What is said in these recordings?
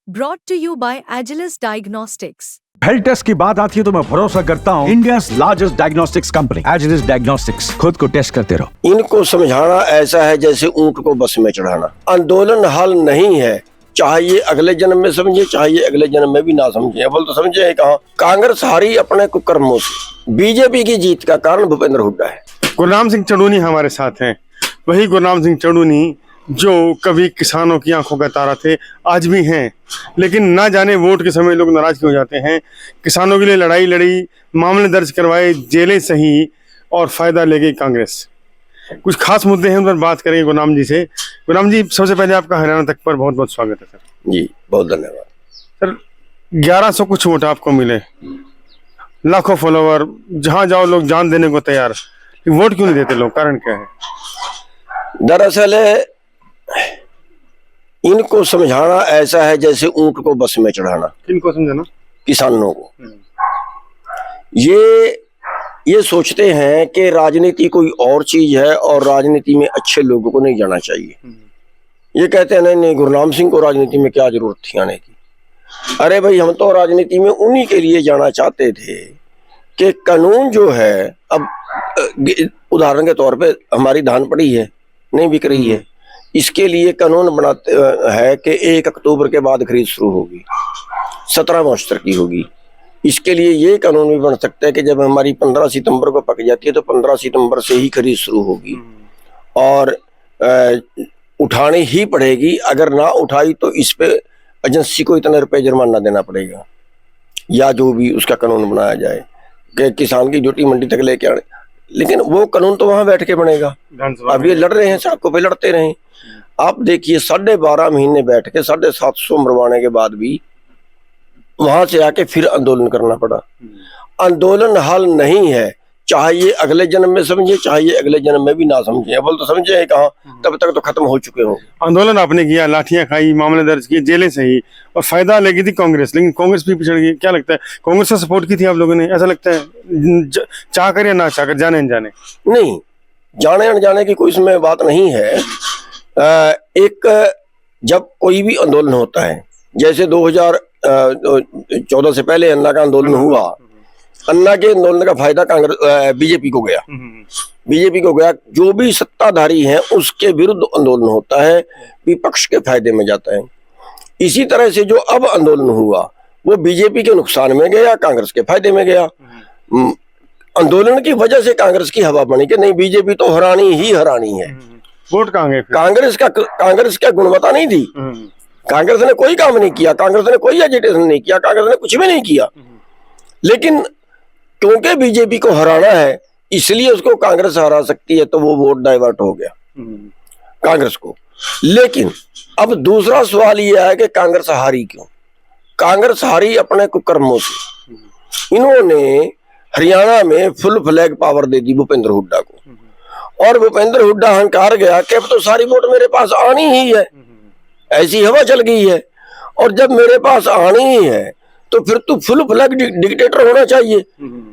brought to you by Agilus Diagnostics. Health test की बात आती है तो मैं भरोसा करता हूँ India's largest diagnostics company Agilus diagnostics. खुद को टेस्ट करते रहो। इनको समझाना ऐसा है जैसे ऊंट को बस में चढ़ाना। आंदोलन हल नहीं है, चाहे ये अगले जन्म में समझे चाहे ये अगले जन्म में भी ना समझे। बोल तो समझे कहा कांग्रेस हारी अपने कुकर्मों से। बीजेपी की जीत का कारण भूपेंद्र हुड्डा है। गुरनाम सिंह चढ़ूनी हमारे साथ हैं, वही गुरनाम सिंह चढ़ूनी जो कभी किसानों की आंखों का तारा थे, आज भी हैं। लेकिन ना जाने वोट के समय लोग नाराज क्यों हो जाते हैं। किसानों के लिए लड़ाई लड़ी, मामले दर्ज करवाए, जेलें सही और फायदा ले गई कांग्रेस। कुछ खास मुद्दे हैं उन पर बात करेंगे गुरनाम जी से। गुरनाम जी, सबसे पहले आपका हरियाणा तक पर बहुत बहुत स्वागत है सर। जी बहुत धन्यवाद सर। 1100 कुछ वोट आपको मिले, लाखों फॉलोवर, जहां जाओ लोग जान देने को तैयार, वोट क्यों नहीं देते लोग, कारण क्या है? दरअसल इनको समझाना ऐसा है जैसे ऊंट को बस में चढ़ाना। किनको समझाना? किसानों को। ये सोचते हैं कि राजनीति कोई और चीज है और राजनीति में अच्छे लोगों को नहीं जाना चाहिए। ये कहते हैं नहीं गुरनाम सिंह को राजनीति में क्या जरूरत थी आने की। अरे भाई, हम तो राजनीति में उन्हीं के लिए जाना चाहते थे कि कानून जो है, अब उदाहरण के तौर पे हमारी धान पड़ी है, नहीं बिक रही है, इसके लिए कानून बनाते है कि 1 अक्टूबर के बाद खरीद शुरू होगी, 17 मार्च की होगी। इसके लिए ये कानून भी बन सकता है कि जब हमारी 15 सितंबर को पक जाती है तो 15 सितंबर से ही खरीद शुरू होगी और उठानी ही पड़ेगी। अगर ना उठाई तो इस पे एजेंसी को इतने रुपए जुर्माना देना पड़ेगा, या जो भी उसका कानून बनाया जाए कि किसान की ड्यूटी मंडी तक लेके आने। लेकिन वो कानून तो वहां बैठ के बनेगा। अब ये लड़ रहे हैं, सड़कों पे लड़ते रहे। आप देखिए 12.5 महीने बैठ के 750 मरवाने के बाद भी वहां से आके फिर आंदोलन करना पड़ा। आंदोलन हल नहीं है, चाहे ये अगले जन्म में समझे चाहे ये अगले जन्म में भी ना समझे। बोल तो समझे कहा, तब तक तो खत्म हो चुके हो। आंदोलन आपने किया, लाठियां खाई, मामले दर्ज किए, जेलें सही, और फायदा लगी थी कांग्रेस, लेकिन कांग्रेस भी पिछड़ गई। क्या लगता है, कांग्रेस का सपोर्ट की थी आप लोगों ने? ऐसा लगता है चाह कर या ना चाह कर, जाने अनजाने? नहीं, जाने अनजाने की कोई इसमें बात नहीं है। एक जब कोई भी आंदोलन होता है, जैसे 2014 से पहले अन्ना का आंदोलन हुआ, अन्ना के आंदोलन का फायदा कांग्रेस बीजेपी को गया। बीजेपी को गया, जो भी सत्ताधारी हैं उसके विरुद्ध आंदोलन होता है, विपक्ष के फायदे में जाता है। इसी तरह से जो अब आंदोलन हुआ वो बीजेपी के नुकसान में गया, कांग्रेस के फायदे में गया। आंदोलन की वजह से कांग्रेस की हवा बनी कि नहीं बीजेपी तो हरानी ही हरानी है। वोट कहाँ गए? कांग्रेस क्या गुणवत्ता नहीं थी? कांग्रेस ने कोई काम नहीं किया, कांग्रेस ने कोई एजिटेशन नहीं किया, कांग्रेस ने कुछ भी नहीं किया। लेकिन क्योंकि बीजेपी को हराना है इसलिए उसको कांग्रेस हरा सकती है, तो वो वोट डाइवर्ट हो गया कांग्रेस को। लेकिन अब दूसरा सवाल यह है कि कांग्रेस हारी क्यों? कांग्रेस हारी अपने कुकर्मों से। इन्होंने हरियाणा में फुल फ्लैग पावर दे दी भूपेंद्र हुड्डा को, और भूपेंद्र हुड्डा हंकार गया कि अब तो सारी वोट मेरे पास आनी ही है, ऐसी हवा चल गई है। और जब मेरे पास आनी ही है तो फिर तू फुल फ्लैग डिक्टेटर होना चाहिए।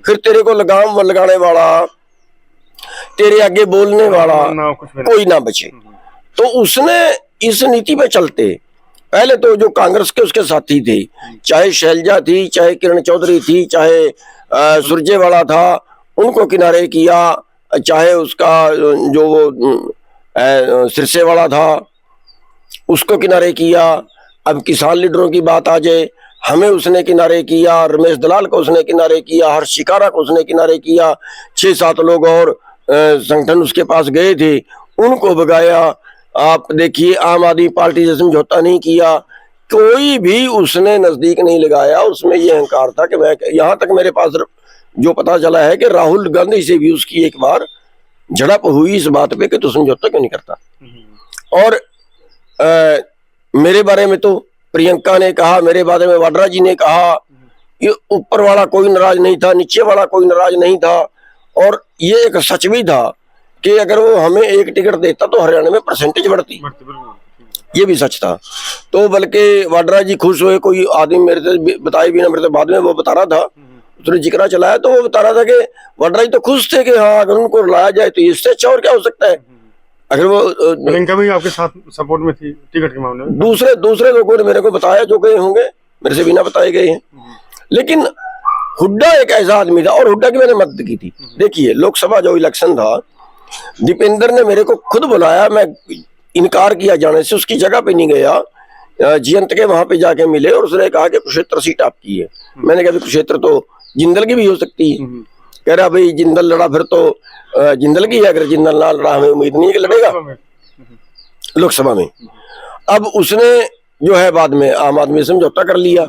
फिर तेरे को लगाम लगाने वाला, तेरे आगे बोलने वाला कोई ना बचे। तो उसने इस नीति पे चलते पहले तो जो कांग्रेस के उसके साथी थे, चाहे शैलजा थी, चाहे किरण चौधरी थी, चाहे सुरजेवाला था, उनको किनारे किया, चाहे उसका जो वो सिरसे वाला था उसको किनारे किया। अब किसान लीडरों की बात आ जाए, हमें उसने किनारे किया, रमेश दलाल को उसने किनारे किया, हर्ष शिकारा को उसने किनारे किया, 6-7 लोग और संगठन उसके पास गए थे, उनको भगाया। आप देखिए आम आदमी पार्टी से समझौता नहीं किया, कोई भी उसने नजदीक नहीं लगाया। उसमें ये अहंकार था कि मैं, यहाँ तक मेरे पास जो पता चला है कि राहुल गांधी से भी उसकी एक बार झड़प हुई इस बात पे कि तू समझौता क्यों नहीं करता। और मेरे बारे में तो प्रियंका ने कहा, मेरे बारे में वाड्रा जी ने कहा, ये ऊपर वाला कोई नाराज नहीं था, नीचे वाला कोई नाराज नहीं था। और ये एक सच भी था कि अगर वो हमें एक टिकट देता तो हरियाणा में परसेंटेज बढ़ती, ये भी सच था। तो बल्कि वाड्रा जी खुश हुए, कोई आदमी मेरे से बताए भी ना, मेरे से बाद में वो बता रहा था, उसने जिक्र चलाया तो वो बता रहा था कि वाड्रा जी तो खुश थे कि हाँ अगर उनको लाया जाए तो इससे अच्छा और क्या हो सकता है। अगर वो प्रियंका भी आपके साथ सपोर्ट में थी टिकट के मामले में? दूसरे लोगों ने मेरे को बताया जो गए होंगे, मेरे से बिना बताए गए हैं। लेकिन हुड्डा एक ऐसा आदमी था, और हुड्डा की मैंने मदद की थी। देखिए, लोकसभा जो इलेक्शन था, दीपेंद्र ने मेरे को खुद बुलाया, मैं इनकार किया जाने से, उसकी जगह पे नहीं गया, जयंत के वहां पे जाके मिले और उसने कहा कि कुरुक्षेत्र सीट आपकी है। मैंने कहा कुरुक्षेत्र तो जिंदल की भी हो सकती है। कह रहा भाई जिंदल लड़ा फिर तो जिंदल की है, अगर जिंदल ना लड़ा हमें उम्मीद नहीं है कि लड़ेगा लोकसभा में। अब उसने जो है बाद में आम आदमी समझौता कर लिया,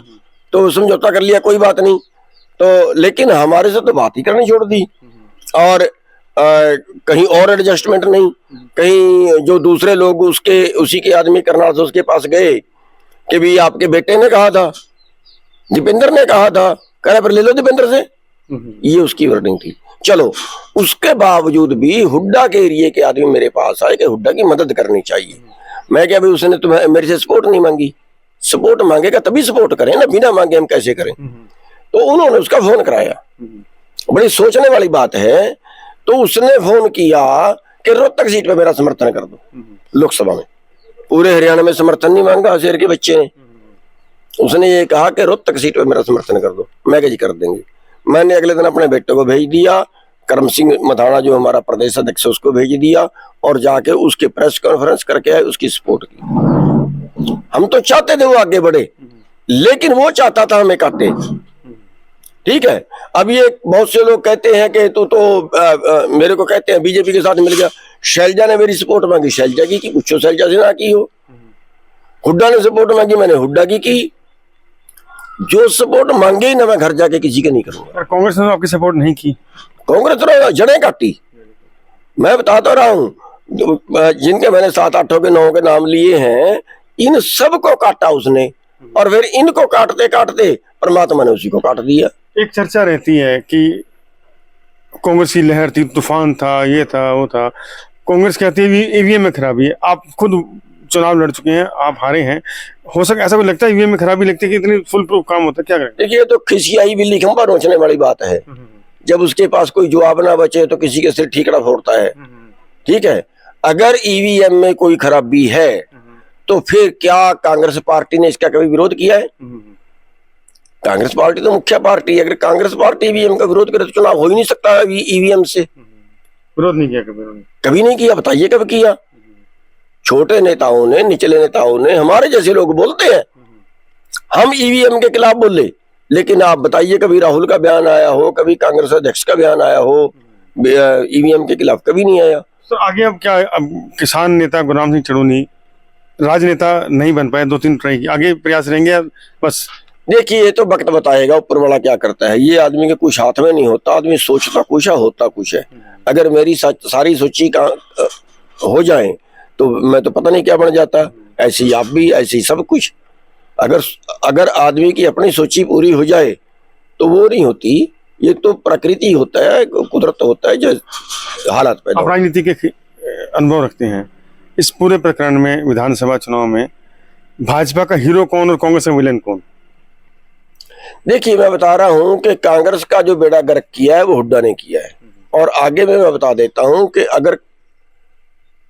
तो समझौता कर लिया, कोई बात नहीं। तो लेकिन हमारे से तो बात ही करनी छोड़ दी, और कहीं और एडजस्टमेंट नहीं, कहीं जो दूसरे लोग उसी के आदमी करनाल से उसके पास गए कि भी आपके बेटे ने कहा था, दीपेंद्र ने कहा था, कह रहा फिर ले लो दीपेंद्र से, ये उसकी वर्डिंग थी। चलो, उसके बावजूद भी हुड्डा के एरिया के आदमी मेरे पास आए कि हुड्डा की मदद करनी चाहिए। मैं क्या भाई उसने तुम्हें मेरे से सपोर्ट नहीं मांगी, सपोर्ट मांगेगा तभी सपोर्ट करें ना, बिना मांगे हम कैसे करें। तो उन्होंने उसका फोन कराया, बड़ी सोचने वाली बात है। तो उसने फोन किया कि रोहतक सीट पे मेरा समर्थन कर दो लोकसभा में। पूरे हरियाणा में समर्थन नहीं मांगा शेर के बच्चे ने, उसने ये कहा कि रोहतक सीट पे मेरा समर्थन कर दो। मैं कह जी कर देंगे। मैंने अगले दिन अपने बेटे को भेज दिया, करम सिंह मथाना जो हमारा प्रदेश अध्यक्ष उसको भेज दिया, और जाके उसके प्रेस कॉन्फ्रेंस करके आए, उसकी सपोर्ट की। हम तो चाहते थे वो आगे बढ़े, लेकिन वो चाहता था हमें काटे। ठीक है, अब ये बहुत से लोग कहते हैं कि तू तो मेरे को कहते हैं बीजेपी के साथ मिल गया। शैलजा ने मेरी सपोर्ट मांगी, शैलजा की पूछो शैलजा से ना की हो। हुड्डा ने सपोर्ट मांगी, मैंने हुड्डा की। जो सपोर्ट मांगे ना मैं घर जाके किसी के नहीं करूंगा। कांग्रेस ने आपकी सपोर्ट नहीं की? कांग्रेस ने जड़ें काटी। मैं बताता रहा हूँ, जिनके मैंने 7-8 के 9 के नाम लिए हैं, इन सबको काटा उसने, और फिर इनको काटते काटते परमात्मा ने उसी को काट दिया। एक चर्चा रहती है कि कांग्रेस की लहर थी, तूफान था, ये था वो था। कांग्रेस कहती है ईवीएम में खराबी है। आप खुद चुनाव लड़ चुके हैं, आप हारे हैं, हो सके ऐसा कोई लगता है ईवीएम में खराबी लगती है कि इतनी फुल प्रूफ काम होता है, क्या करें? देखिए, तो खिसियाई बिल्ली खंभा नोचने वाली बात है। जब उसके पास कोई जवाब ना बचे तो किसी के सिर ठीकरा फोड़ता है। ठीक है, अगर ईवीएम में कोई खराबी है तो फिर क्या कांग्रेस पार्टी ने इसका कभी विरोध किया है? कांग्रेस पार्टी तो मुख्य पार्टी है। अगर कांग्रेस पार्टी ईवीएम का विरोध करे तो चुनाव हो ही नहीं सकता ईवीएम से। विरोध नहीं किया कभी नहीं किया। बताइए कब किया? छोटे नेताओं ने, निचले नेताओं ने, हमारे जैसे लोग बोलते हैं हम ईवीएम के खिलाफ बोले, लेकिन आप बताइए कभी राहुल का बयान आया हो, कभी कांग्रेस अध्यक्ष का बयान आया हो ईवीएम के खिलाफ? कभी नहीं आया। तो आगे अब क्या? अब किसान नेता गुरनाम सिंह चड़ूनी राजनेता नहीं बन पाए, 2-3 ट्राई, आगे प्रयास रहेंगे बस? देखिए, ये तो वक्त बताएगा ऊपर वाला क्या करता है। ये आदमी के कुछ हाथ में नहीं होता, आदमी सोचता कुछ है, होता कुछ है। अगर मेरी सारी सोची का हो जाए तो मैं तो पता नहीं क्या बन जाता। ऐसे ही आप भी, ऐसे ही सब कुछ। अगर आदमी की अपनी सोची पूरी हो जाए तो वो नहीं होती, ये तो प्रकृति होता है, कुदरत होता है, जो हालात पैदा। आप राजनीति के अनुभव रखते हैं, इस पूरे प्रकरण में विधानसभा चुनाव में भाजपा का हीरो कौन और कांग्रेस का विलेन कौन? देखिए, मैं बता रहा हूं कि कांग्रेस का जो बेड़ा गर्क किया है वो हुड्डा ने किया है। और आगे में मैं बता देता हूं कि अगर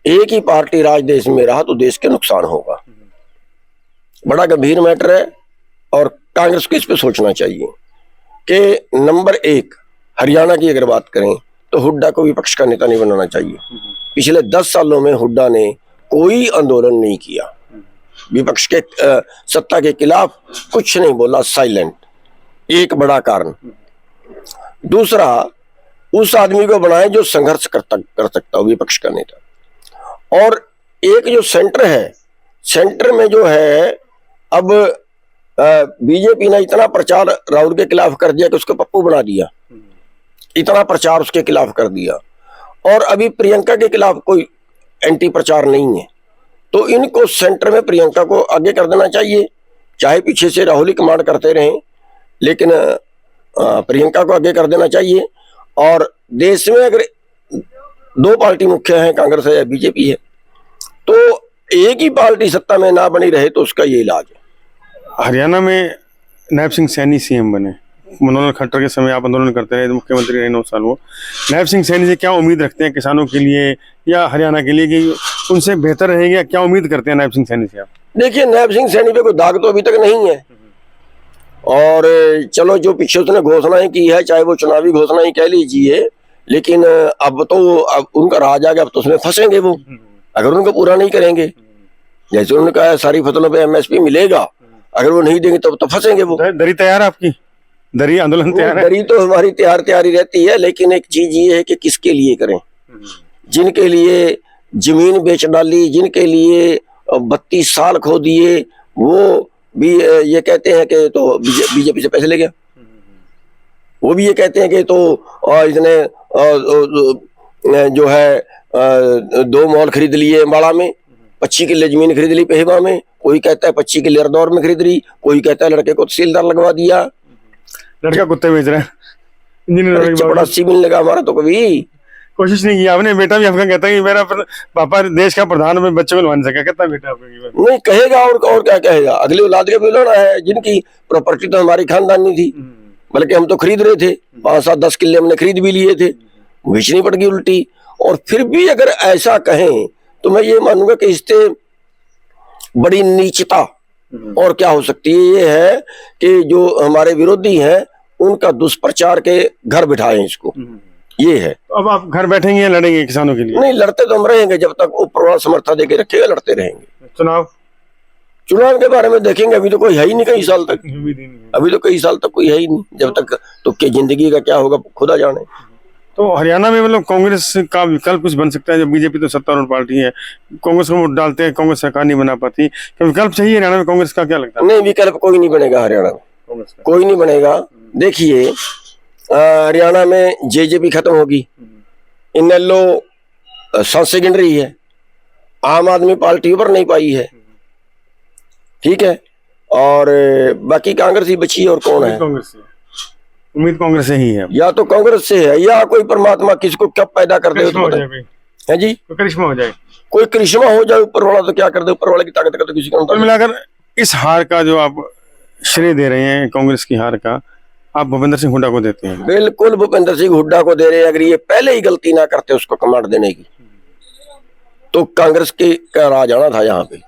एक ही पार्टी राज देश में रहा तो देश के नुकसान होगा। बड़ा गंभीर मैटर है, और कांग्रेस को इस पे सोचना चाहिए कि नंबर 1 हरियाणा की अगर बात करें तो हुड्डा को विपक्ष का नेता नहीं बनाना चाहिए। पिछले 10 सालों में हुड्डा ने कोई आंदोलन नहीं किया, विपक्ष के सत्ता के खिलाफ कुछ नहीं बोला, साइलेंट। एक बड़ा कारण। दूसरा, उस आदमी को बनाए जो संघर्ष कर सकता हो, विपक्ष का नेता। और एक जो सेंटर है, सेंटर में जो है, अब बीजेपी ने इतना प्रचार राहुल के खिलाफ कर दिया कि उसको पप्पू बना दिया, इतना प्रचार उसके खिलाफ कर दिया। और अभी प्रियंका के खिलाफ कोई एंटी प्रचार नहीं है, तो इनको सेंटर में प्रियंका को आगे कर देना चाहिए। चाहे पीछे से राहुल ही कमांड करते रहें, लेकिन प्रियंका को आगे कर देना चाहिए। और देश में अगर 2 पार्टी मुख्य हैं, कांग्रेस है या बीजेपी है, तो एक ही पार्टी सत्ता में ना बनी रहे तो उसका ये इलाज है। हरियाणा में नैब सिंह सैनी सीएम बने, मनोहर खट्टर के समय आप आंदोलन करते रहे, मुख्यमंत्री रहे 9 साल वो। नायब सिंह सैनी से क्या उम्मीद रखते हैं किसानों के लिए या हरियाणा के लिए कि उनसे बेहतर रहेगा? क्या उम्मीद करते हैं नायब सिंह सैनी से आप? देखिए, नायब सिंह सैनी पे कोई दाग तो अभी तक नहीं है। और चलो, जो पीछे उसने घोषणाएं की है, चाहे वो चुनावी घोषणाएं कह लीजिए, लेकिन अब उनका राज आ गया, अब तो उसमें फंसेंगे वो, अगर उनको पूरा नहीं करेंगे। जैसे उन्होंने कहा सारी फसलों पे MSP मिलेगा, अगर वो नहीं देंगे तो फंसेंगे वो। दरी तैयार है आपकी? दरी आंदोलन तैयार है? दरी तो हमारी तैयारी रहती है, लेकिन एक चीज ये है कि किसके लिए करें। जिनके लिए जमीन बेच डाली, जिनके लिए 32 साल खो दिए, वो भी ये कहते हैं कि तो बीजेपी से पैसे ले गया। वो भी ये कहते हैं कि तो इसने जो है 2 मॉल खरीद लिए अम्बाड़ा में, 25 किले जमीन खरीद ली पेहवा में, कोई कहता है 25 किले हरदौर में खरीद ली, कोई कहता है लड़के को तहसीलदार लगवा दिया। लड़का कुत्ते बेच रहा है, चपड़ासी मिलने लगा हमारा तो कभी कोशिश नहीं की आपने? बेटा भी आपका कहता है कि मेरा पापा देश का प्रधान, में बच्चों को लगा नहीं सका, कहता है बेटा आपका? नहीं कहेगा, और क्या कहेगा? अगली औलाद का भी लाना है, जिनकी प्रॉपर्टी तो हमारी खानदानी थी, बल्कि हम तो खरीद रहे थे, 5-7-10 किले हमने खरीद भी लिए थे, बेचनी पड़ गई उल्टी। और फिर भी अगर ऐसा कहें तो मैं ये मानूंगा कि इससे बड़ी नीचता और क्या हो सकती है। ये है कि जो हमारे विरोधी हैं उनका दुष्प्रचार के घर बिठाएं इसको, ये है। अब आप घर बैठेंगे या लड़ेंगे किसानों के लिए? नहीं, लड़ते तो हम रहेंगे, जब तक ऊपर वाला समर्थन देके रखेगा लड़ते रहेंगे। चुनाव के बारे में देखेंगे, अभी तो कोई है ही नहीं कई साल तक, अभी तो कई साल तक कोई है ही नहीं, जब तक तो क्या जिंदगी का क्या होगा खुदा जाने। तो हरियाणा में मतलब कांग्रेस का विकल्प कुछ बन सकता है? जब बीजेपी तो सत्तारूढ़ पार्टी है, कांग्रेस को वोट डालते हैं, कांग्रेस सरकार नहीं बना पाती, क्या विकल्प चाहिए हरियाणा में कांग्रेस का? क्या लगता है? नहीं, विकल्प कोई नहीं बनेगा हरियाणा में, कोई नहीं बनेगा। देखिए, हरियाणा में जेजेपी खत्म होगी, इनेलो सांसें गिन रही है, आम आदमी पार्टी ऊपर नहीं पाई है, ठीक है, और बाकी कांग्रेस ही बची है। और कौन है? कांग्रेस से उम्मीद कांग्रेस से ही है, या तो कांग्रेस से है या कोई परमात्मा किसको कब पैदा कर दे है जी, करिश्मा हो जाए, कोई करिश्मा हो जाए ऊपर वाला, तो क्या कर दे, ऊपर वाले की ताकत का तो किसी का नहीं। मिलाकर इस हार का जो आप श्रेय दे रहे हैं, कांग्रेस की हार का, आप भूपेंद्र सिंह हुड्डा को देते हैं? बिल्कुल भूपेंद्र सिंह हुड्डा को दे रहे हैं। अगर ये पहले ही गलती ना करते उसको कमांड देने की, तो कांग्रेस का राज आना था यहाँ पे।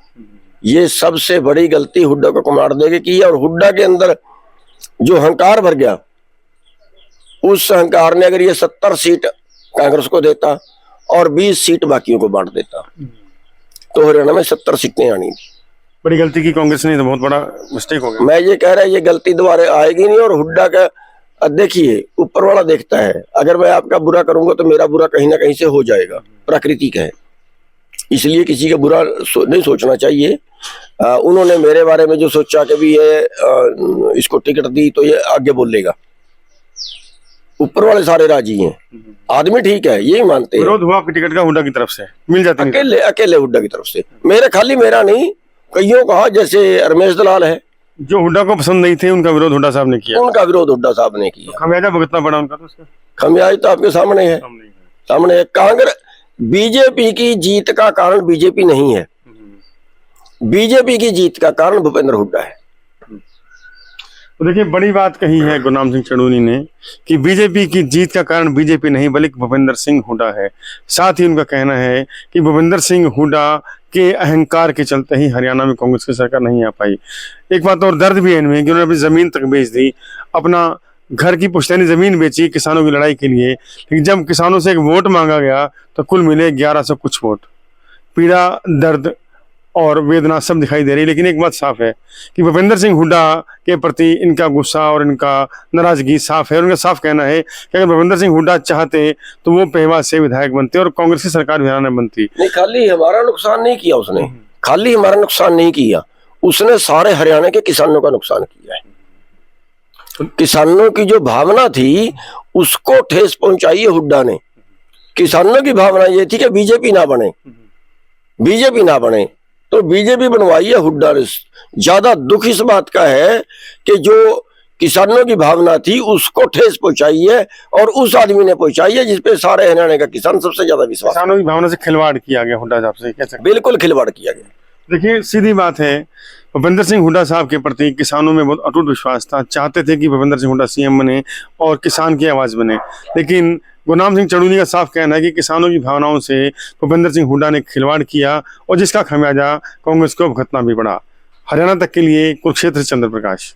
ये सबसे बड़ी गलती हुड्डा को कमांड देके की है। और हुड्डा के अंदर जो अहंकार भर गया, उस अहंकार ने अगर ये 70 सीट कांग्रेस को देता और 20 सीट बाकियों को बांट देता, तो हरियाणा में 70 सीटें आनी थी। बड़ी गलती की कांग्रेस ने, तो बहुत बड़ा मिस्टेक हो गया। मैं ये कह रहा है ये गलती दोबारा आएगी नहीं। और हुड्डा का देखिए, ऊपर वाला देखता है, अगर मैं आपका बुरा करूंगा तो मेरा बुरा कहीं ना कहीं से हो जाएगा, प्राकृतिक है, इसलिए किसी का बुरा नहीं सोचना चाहिए। उन्होंने मेरे बारे में जो सोचा कि भी ये इसको टिकट दी तो ये आगे बोलेगा, ऊपर वाले सारे राजी हैं, आदमी ठीक है, यही मानते हैं। विरोध हुआ आपकी टिकट का हुड्डा की तरफ से, मिल जाता है? अकेले हुड्डा की तरफ से, मेरा नहीं, कईयों का, जैसे रमेश दलाल है, जो हुड्डा को पसंद नहीं थे, उनका विरोध हुड्डा साहब ने किया। उनका विरोध हुड्डा साहब ने किया। खमियाजा भुगतना पड़ा उनका, तो उसका खमियाजा तो आपके सामने है, सामने है। कांग्रेस, बीजेपी की जीत का कारण बीजेपी नहीं है, बीजेपी की जीत का कारण भूपेंद्र हुड्डा है। तो देखिए, बड़ी बात कही है गुरनाम सिंह चड़ूनी ने कि बीजेपी की जीत का कारण बीजेपी नहीं बल्कि भूपेंद्र सिंह हुड्डा है। साथ ही उनका कहना है कि भूपेंद्र सिंह हुड्डा के अहंकार के चलते ही हरियाणा में कांग्रेस की सरकार नहीं आ पाई। एक बात और दर्द भी है इनमें कि उन्होंने अपनी जमीन तक बेच दी, अपना घर की पुश्तैनी जमीन बेची किसानों की लड़ाई के लिए, लेकिन जब किसानों से एक वोट मांगा गया तो कुल मिले 1100 कुछ वोट। पीड़ा, दर्द और वेदना सब दिखाई दे रही है। लेकिन एक बात साफ है कि भूपेंद्र सिंह हुड्डा के प्रति इनका गुस्सा और इनका नाराजगी साफ है। और उनका साफ कहना है कि अगर भूपेंद्र सिंह हुड्डा चाहते तो वो पेहवा से विधायक बनते और कांग्रेस की सरकार हरियाणा में बनती। नहीं, खाली हमारा नुकसान नहीं किया उसने, खाली हमारा नुकसान नहीं किया, उसने सारे हरियाणा के किसानों का नुकसान किया है। किसानों की जो भावना थी उसको ठेस पहुंचाई है हुड्डा ने। किसानों की भावना ये थी कि बीजेपी ना बने, बीजेपी ना बने, तो बीजेपी बनवाई है हुड्डा ने। ज्यादा दुख इस बात का है कि जो किसानों की भावना थी उसको ठेस पहुंचाई है, और उस आदमी ने पहुंचाई है जिसपे सारे हरियाणा का किसान सबसे ज्यादा विश्वास। किसानों की भावना से खिलवाड़ किया गया हुड्डा साहब से, कैसे? बिल्कुल खिलवाड़ किया गया। देखिए, सीधी बात है भूपेंद्र सिंह हुड्डा साहब के प्रति किसानों में बहुत अटूट विश्वास था, चाहते थे कि भूपेंद्र सिंह हुड्डा सीएम बने और किसान की आवाज़ बने। लेकिन गुरनाम सिंह चड़ूनी का साफ कहना है कि किसानों की भावनाओं से भूपेंद्र सिंह हुड्डा ने खिलवाड़ किया और जिसका खमियाजा कांग्रेस को भुगतना भी पड़ा। हरियाणा तक के लिए कुरुक्षेत्र से चंद्र प्रकाश।